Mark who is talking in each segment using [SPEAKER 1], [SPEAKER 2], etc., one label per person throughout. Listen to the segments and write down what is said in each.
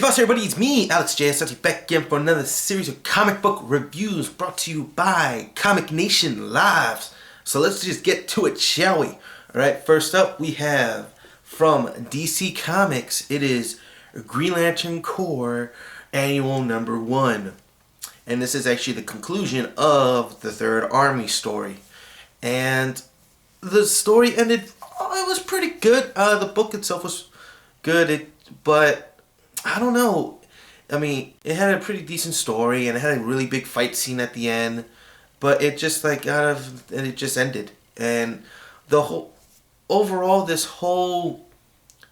[SPEAKER 1] boss, everybody, it's me, Alex JazzSanti, back again for another series of comic book reviews brought to you by Comic Nation Lives. So let's just get to it, shall we? Alright, first up we have from DC Comics, it is Green Lantern Corps Annual number 1. And this is actually the conclusion of the Third Army story. And the story ended, it was pretty good. The book itself was good, but I don't know. I mean, it had a pretty decent story and it had a really big fight scene at the end, but it just and it just ended. And the overall, this whole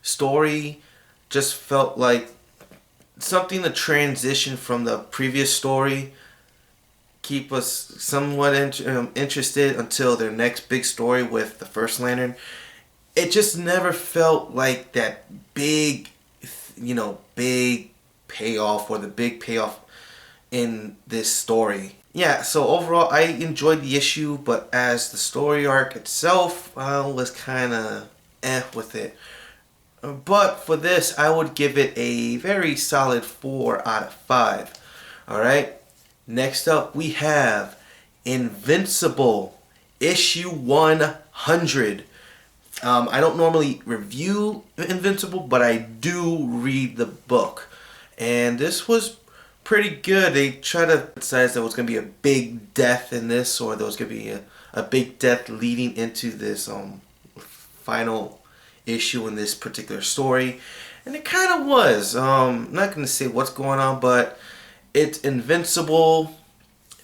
[SPEAKER 1] story just felt like something to transition from the previous story, keep us somewhat interested until their next big story with the First Lantern. It just never felt like that big payoff or the big payoff in this story. Yeah, so overall I enjoyed the issue, but as the story arc itself, I was kind of with it. But for this, I would give it a very solid 4 out of 5. Alright, next up we have Invincible, issue 100. I don't normally review Invincible, but I do read the book. And this was pretty good. They try to emphasize there was going to be a big death in this, or there was going to be a big death leading into this final issue in this particular story. And it kind of was. I'm not going to say what's going on, but it's Invincible.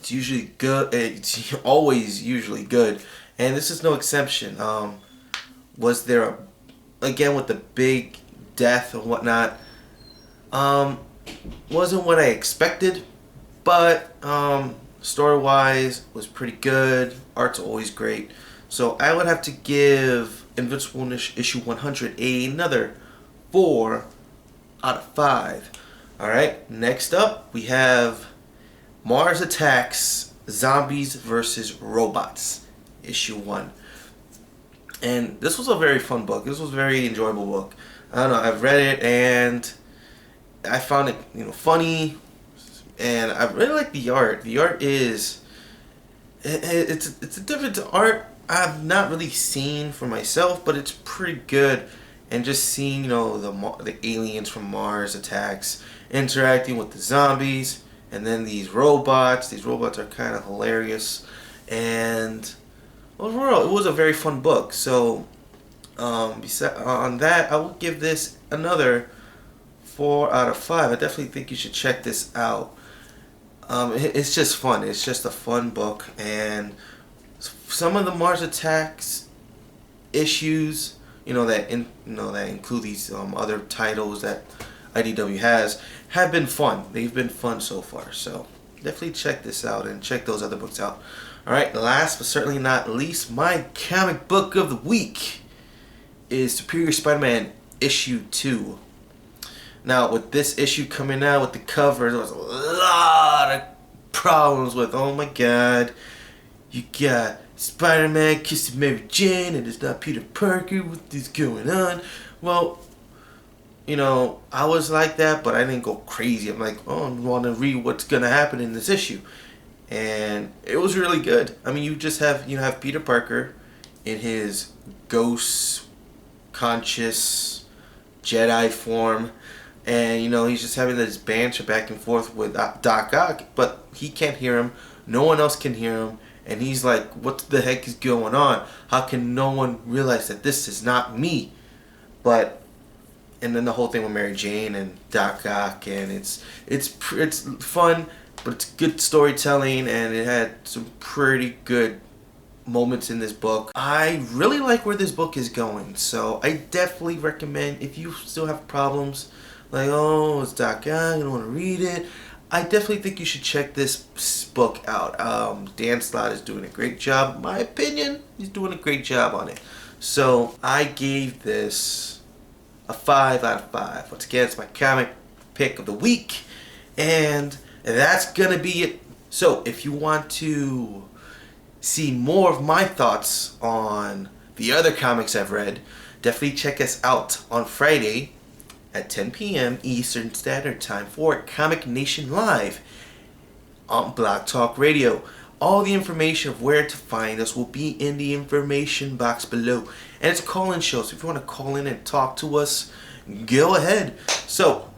[SPEAKER 1] It's usually good. It's always usually good. And this is no exception. Was there again with the big death and whatnot, wasn't what I expected, but story wise was pretty good. Art's always great, so I would have to give Invincible issue 100 another 4 out of 5. Alright, next up we have Mars Attacks, Zombies vs. Robots, issue 1. And this was a very fun book. This was a very enjoyable book. I don't know, I've read it and I found it, funny, and I really like the art. The art is, it's a different art I've not really seen for myself, but it's pretty good. And just seeing, the aliens from Mars Attacks interacting with the zombies, and then these robots. These robots are kind of hilarious, and overall, it was a very fun book. So, on that, I will give this another 4 out of 5. I definitely think you should check this out. It's just fun. It's just a fun book, and some of the Mars Attacks issues, that include these other titles that IDW has, have been fun. They've been fun so far. So definitely check this out and check those other books out. Alright, last but certainly not least, my comic book of the week is Superior Spider-Man issue 2. Now, with this issue coming out with the cover, there was a lot of problems with, oh my god, you got Spider-Man kissing Mary Jane and it's not Peter Parker, what is going on? Well, I was like that, but I didn't go crazy. I'm like, oh, I want to read what's going to happen in this issue. And it was really good. I mean, you just have Peter Parker in his ghost conscious Jedi form, and he's just having this banter back and forth with Doc Ock, but he can't hear him. No one else can hear him, and he's like, what the heck is going on? How can no one realize that this is not me? And then the whole thing with Mary Jane and Doc Ock, and it's fun. But it's good storytelling, and it had some pretty good moments in this book. I really like where this book is going, so I definitely recommend, if you still have problems, like, oh, it's Doc Ock, you don't want to read it, I definitely think you should check this book out. Dan Slott is doing a great job. In my opinion, he's doing a great job on it. So I gave this a 5 out of 5. Once again, it's my comic pick of the week, and that's gonna be it. So if you want to see more of my thoughts on the other comics I've read, definitely check us out on Friday at 10 p.m. Eastern Standard Time for Comic Nation Live on Blog Talk Radio. All the information of where to find us will be in the information box below. And it's a call-in show, so if you want to call in and talk to us, go ahead. So,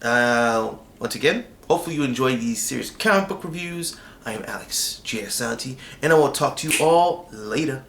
[SPEAKER 1] once again, hopefully you enjoy these series of comic book reviews. I am Alex JazzSanti, and I will talk to you all later.